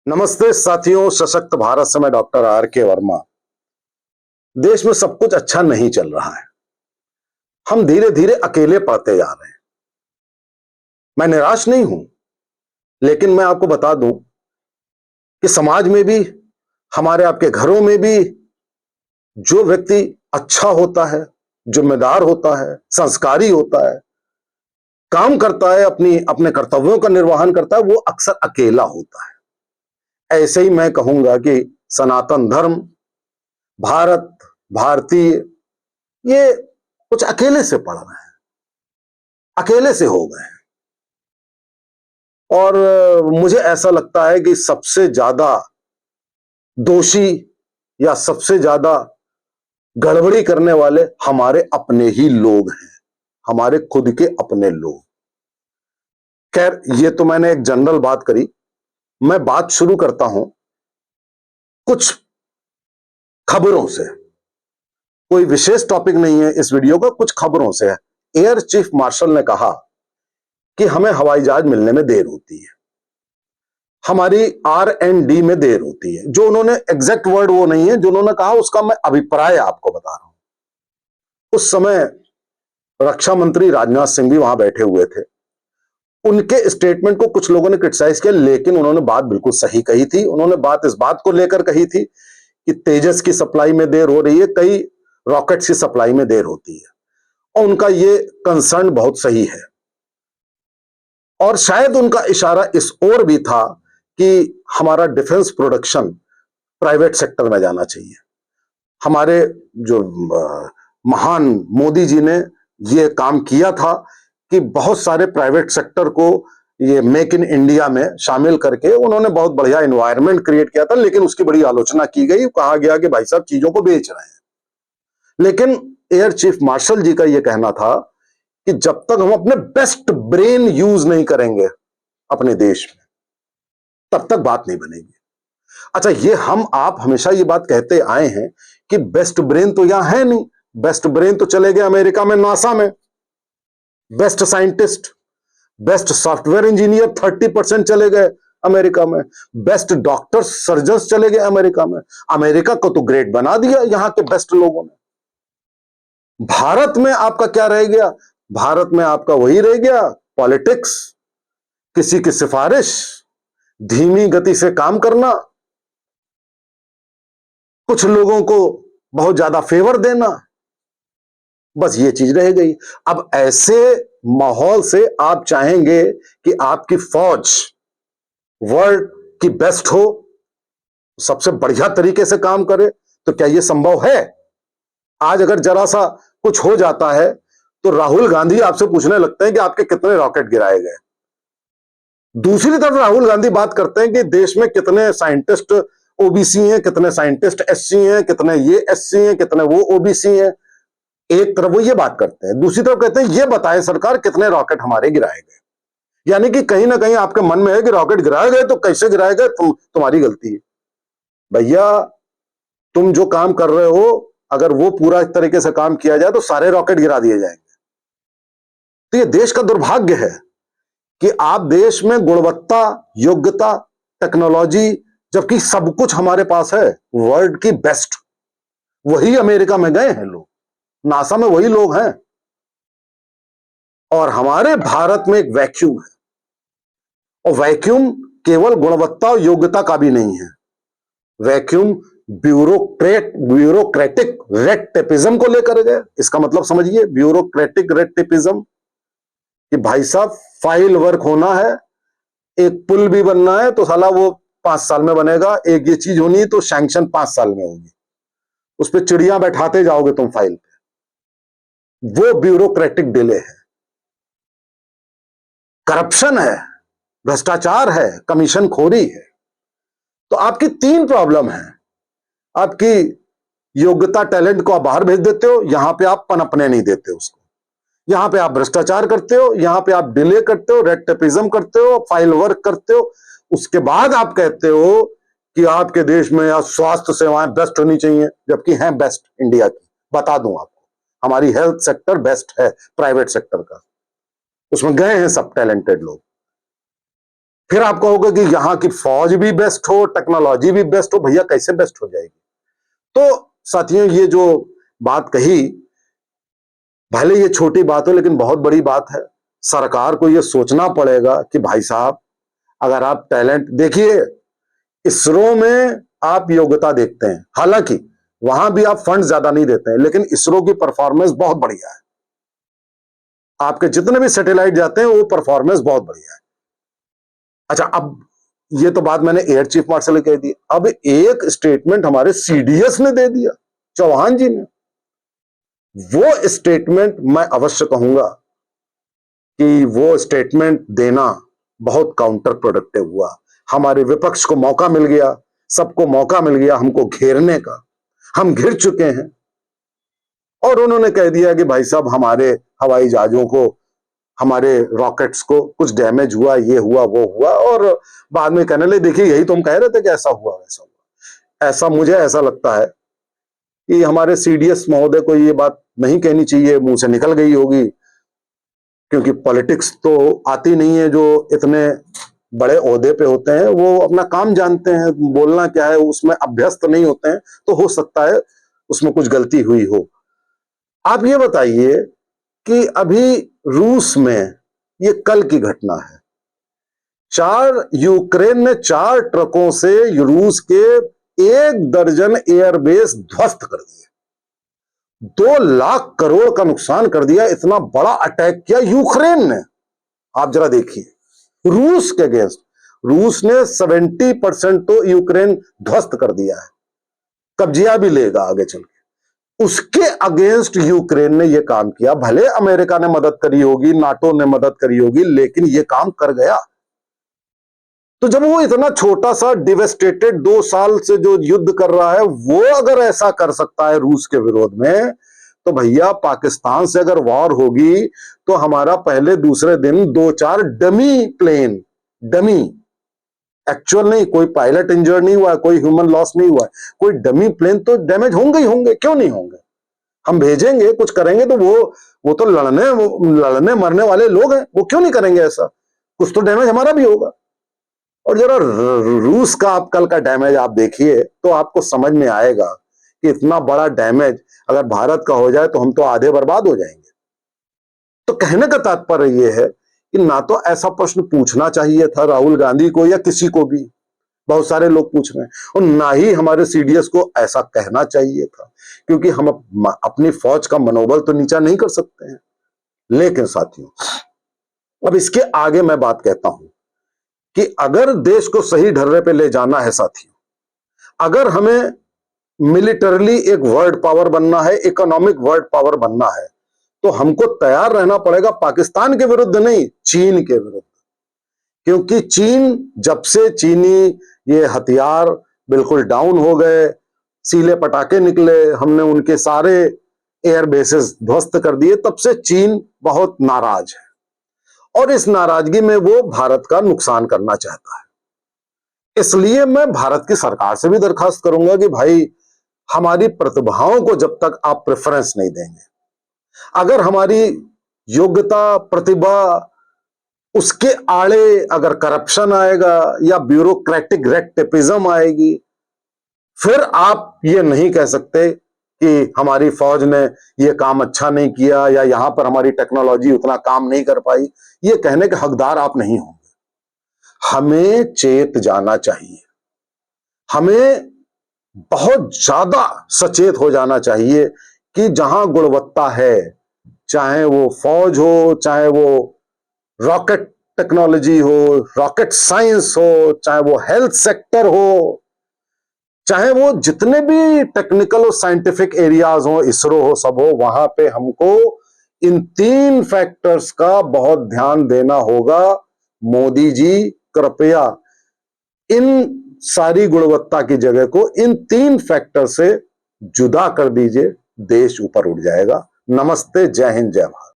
नमस्ते साथियों, सशक्त भारत से मैं डॉक्टर आर के वर्मा। देश में सब कुछ अच्छा नहीं चल रहा है। हम धीरे धीरे अकेले पड़ते जा रहे हैं। मैं निराश नहीं हूं, लेकिन मैं आपको बता दूं कि समाज में भी, हमारे आपके घरों में भी जो व्यक्ति अच्छा होता है, जिम्मेदार होता है, संस्कारी होता है, काम करता है, अपनी अपने कर्तव्यों का निर्वहन करता है, वो अक्सर अकेला होता है। ऐसे ही मैं कहूंगा कि सनातन धर्म, भारत, भारतीय, ये कुछ अकेले से पड़ रहे हैं, अकेले से हो गए हैं। और मुझे ऐसा लगता है कि सबसे ज्यादा दोषी या सबसे ज्यादा गड़बड़ी करने वाले हमारे अपने ही लोग हैं, हमारे खुद के अपने लोग। खैर, ये तो मैंने एक जनरल बात करी। मैं बात शुरू करता हूं कुछ खबरों से। कोई विशेष टॉपिक नहीं है इस वीडियो का, कुछ खबरों से है। एयर चीफ मार्शल ने कहा कि हमें हवाई जहाज मिलने में देर होती है, हमारी R&D में देर होती है। जो उन्होंने एग्जैक्ट वर्ड वो नहीं है, जो उन्होंने कहा उसका मैं अभिप्राय आपको बता रहा हूं। उस समय रक्षा मंत्री राजनाथ सिंह भी वहां बैठे हुए थे। उनके स्टेटमेंट को कुछ लोगों ने क्रिटिसाइज किया, लेकिन उन्होंने बात बिल्कुल सही कही थी। उन्होंने बात इस बात को लेकर कही थी कि तेजस की सप्लाई में देर हो रही है, कई रॉकेट्स की सप्लाई में देर होती है, और उनका ये कंसर्न बहुत सही है। और शायद उनका इशारा इस ओर भी था कि हमारा डिफेंस प्रोडक्शन प्राइवेट सेक्टर में जाना चाहिए। हमारे जो महान मोदी जी ने ये काम किया था कि बहुत सारे प्राइवेट सेक्टर को ये मेक इन इंडिया में शामिल करके उन्होंने बहुत बढ़िया एनवायरनमेंट क्रिएट किया था, लेकिन उसकी बड़ी आलोचना की गई। कहा गया कि भाई साहब चीजों को बेच रहे हैं। लेकिन एयर चीफ मार्शल जी का यह कहना था कि जब तक हम अपने बेस्ट ब्रेन यूज नहीं करेंगे अपने देश में, तब तक बात नहीं बनेगी। अच्छा, ये हम आप हमेशा ये बात कहते आए हैं कि बेस्ट ब्रेन तो यहां है नहीं। बेस्ट ब्रेन तो चले गए अमेरिका में, नासा में। Best scientist, best software engineer 30% चले गए अमेरिका में। बेस्ट डॉक्टर्स, सर्जन्स चले गए अमेरिका में। अमेरिका को तो ग्रेट बना दिया यहां के बेस्ट लोगों ने। भारत में आपका क्या रह गया? भारत में आपका वही रह गया, पॉलिटिक्स, किसी की सिफारिश, धीमी गति से काम करना, कुछ लोगों को बहुत ज्यादा फेवर देना, बस ये चीज रह गई। अब ऐसे माहौल से आप चाहेंगे कि आपकी फौज वर्ल्ड की बेस्ट हो, सबसे बढ़िया तरीके से काम करे, तो क्या यह संभव है? आज अगर जरा सा कुछ हो जाता है तो राहुल गांधी आपसे पूछने लगते हैं कि आपके कितने रॉकेट गिराए गए। दूसरी तरफ राहुल गांधी बात करते हैं कि देश में कितने साइंटिस्ट ओबीसी हैं, कितने साइंटिस्ट एससी हैं, कितने ये एससी हैं, कितने वो ओबीसी हैं। एक तरफ वो ये बात करते हैं, दूसरी तरफ कहते हैं ये बताए सरकार कितने रॉकेट हमारे गिराए गए। यानी कि कहीं ना कहीं आपके मन में है कि रॉकेट गिराए गए तो कैसे गिराए गए, तुम्हारी गलती है। भैया, तुम जो काम कर रहे हो, अगर वो पूरा एक तरीके से काम किया जाए तो सारे रॉकेट गिरा दिए जाएंगे। तो ये देश का दुर्भाग्य है कि आप देश में गुणवत्ता, योग्यता, टेक्नोलॉजी, जबकि सब कुछ हमारे पास है, वर्ल्ड की बेस्ट, वही अमेरिका में गए हैं लोग, नासा में वही लोग हैं, और हमारे भारत में एक वैक्यूम है। और वैक्यूम केवल गुणवत्ता और योग्यता का भी नहीं है, वैक्यूम ब्यूरोक्रेटिक रेड टेपिज्म को लेकर गए। इसका मतलब समझिए, ब्यूरोक्रेटिक रेड टेपिज्म, कि भाई साहब फाइल वर्क होना है, एक पुल भी बनना है तो साला वो 5 साल में बनेगा, एक ये चीज होनी है तो सैंक्शन 5 साल में होगी, उस पर चिड़िया बैठाते जाओगे तुम फाइल पे। वो ब्यूरोक्रेटिक डिले है, करप्शन है, भ्रष्टाचार है, कमीशन खोरी है। तो आपकी 3 प्रॉब्लम है। आपकी योग्यता, टैलेंट को आप बाहर भेज देते हो, यहां पे आप पनपने नहीं देते उसको, यहां पे आप भ्रष्टाचार करते हो, यहां पे आप डिले करते हो, रेड टेपिज्म करते हो, फाइल वर्क करते हो। उसके बाद आप कहते हो कि आपके देश में या स्वास्थ्य सेवाएं बेस्ट होनी चाहिए, जबकि हैं बेस्ट इंडिया की। बता दूं आपको, हमारी हेल्थ सेक्टर बेस्ट है प्राइवेट सेक्टर का, उसमें गए हैं सब टैलेंटेड लोग। फिर आप कहोगे कि यहां की फौज भी बेस्ट हो, टेक्नोलॉजी भी बेस्ट हो। भैया कैसे बेस्ट हो जाएगी? तो साथियों, ये जो बात कही, भले ये छोटी बात हो लेकिन बहुत बड़ी बात है। सरकार को ये सोचना पड़ेगा कि भाई साहब, अगर आप टैलेंट देखिए, इसरो में आप योग्यता देखते हैं, हालांकि वहां भी आप फंड ज्यादा नहीं देते हैं, लेकिन इसरो की परफॉर्मेंस बहुत बढ़िया है। आपके जितने भी सैटेलाइट जाते हैं वो परफॉर्मेंस बहुत बढ़िया है। अच्छा, अब ये तो बात मैंने एयर चीफ मार्शल कह दी। अब एक स्टेटमेंट हमारे सीडीएस ने दे दिया, चौहान जी ने। वो स्टेटमेंट मैं अवश्य कहूंगा कि वो स्टेटमेंट देना बहुत काउंटर प्रोडक्टिव हुआ। हमारे विपक्ष को मौका मिल गया, सबको मौका मिल गया हमको घेरने का। हम घिर चुके हैं और उन्होंने कह दिया कि भाई साहब, हमारे हवाई जहाजों को, हमारे रॉकेट्स को कुछ डैमेज हुआ, ये हुआ वो हुआ, और बाद में कहने लगे देखिए यही तो हम कह रहे थे कि ऐसा हुआ वैसा हुआ। ऐसा मुझे ऐसा लगता है कि हमारे सीडीएस महोदय को ये बात नहीं कहनी चाहिए, मुंह से निकल गई होगी, क्योंकि पॉलिटिक्स तो आती नहीं है। जो इतने बड़े ओहदे पे होते हैं वो अपना काम जानते हैं, बोलना क्या है उसमें अभ्यस्त नहीं होते हैं, तो हो सकता है उसमें कुछ गलती हुई हो। आप ये बताइए कि अभी रूस में, ये कल की घटना है, यूक्रेन ने 4 ट्रकों से रूस के 1 दर्जन एयरबेस ध्वस्त कर दिए। 2 लाख करोड़ का नुकसान कर दिया। इतना बड़ा अटैक किया यूक्रेन ने। आप जरा देखिए रूस के अगेंस्ट। रूस ने 70% तो यूक्रेन ध्वस्त कर दिया है, कब्जा भी लेगा आगे चल के। उसके अगेंस्ट यूक्रेन ने यह काम किया। भले अमेरिका ने मदद करी होगी, नाटो ने मदद करी होगी, लेकिन यह काम कर गया। तो जब वो इतना छोटा सा डिवेस्टेटेड 2 साल से जो युद्ध कर रहा है, वो अगर ऐसा कर सकता है रूस के विरोध में, तो भैया पाकिस्तान से अगर वॉर होगी तो हमारा पहले दूसरे दिन 2-4 डमी प्लेन, डमी, एक्चुअल नहीं, कोई पायलट इंजर्ड नहीं हुआ, कोई ह्यूमन लॉस नहीं हुआ, कोई डमी प्लेन तो डैमेज होंगे ही होंगे। क्यों नहीं होंगे? हम भेजेंगे, कुछ करेंगे तो वो तो लड़ने मरने वाले लोग हैं, वो क्यों नहीं करेंगे ऐसा? कुछ तो डैमेज हमारा भी होगा। और जरा रूस का आप कल का डैमेज आप देखिए तो आपको समझ में आएगा कि इतना बड़ा डैमेज अगर भारत का हो जाए तो हम तो आधे बर्बाद हो जाएंगे। तो कहने का तात्पर्य यह है कि ना तो ऐसा प्रश्न पूछना चाहिए था राहुल गांधी को या किसी को भी, बहुत सारे लोग पूछ रहे हैं, और ना ही हमारे सीडीएस को ऐसा कहना चाहिए था, क्योंकि हम अपनी फौज का मनोबल तो नीचा नहीं कर सकते हैं। लेकिन साथियों, अब इसके आगे मैं बात कहता हूं कि अगर देश को सही ढर्रे पे ले जाना है साथियों, अगर हमें मिलिटरली एक वर्ल्ड पावर बनना है, इकोनॉमिक वर्ल्ड पावर बनना है, तो हमको तैयार रहना पड़ेगा पाकिस्तान के विरुद्ध नहीं, चीन के विरुद्ध। क्योंकि चीन, जब से चीनी ये हथियार बिल्कुल डाउन हो गए, सीले पटाखे निकले, हमने उनके सारे एयर बेसेस ध्वस्त कर दिए, तब से चीन बहुत नाराज है और इस नाराजगी में वो भारत का नुकसान करना चाहता है। इसलिए मैं भारत की सरकार से भी दरखास्त करूंगा कि भाई, हमारी प्रतिभाओं को जब तक आप प्रेफरेंस नहीं देंगे, अगर हमारी योग्यता, प्रतिभा, उसके आड़े अगर करप्शन आएगा या ब्यूरोक्रेटिक रेक्टेपिज्म आएगी, फिर आप ये नहीं कह सकते कि हमारी फौज ने ये काम अच्छा नहीं किया या यहां पर हमारी टेक्नोलॉजी उतना काम नहीं कर पाई। ये कहने के हकदार आप नहीं होंगे। हमें चेत जाना चाहिए, हमें बहुत ज्यादा सचेत हो जाना चाहिए कि जहां गुणवत्ता है, चाहे वो फौज हो, चाहे वो रॉकेट टेक्नोलॉजी हो, रॉकेट साइंस हो, चाहे वो हेल्थ सेक्टर हो, चाहे वो जितने भी टेक्निकल और साइंटिफिक एरियाज हो, इसरो हो, सब हो, वहां पे हमको इन 3 फैक्टर्स का बहुत ध्यान देना होगा। मोदी जी, कृपया इन सारी गुणवत्ता की जगह को इन 3 फैक्टर से जुदा कर दीजिए, देश ऊपर उठ जाएगा। नमस्ते, जय हिंद, जय भारत।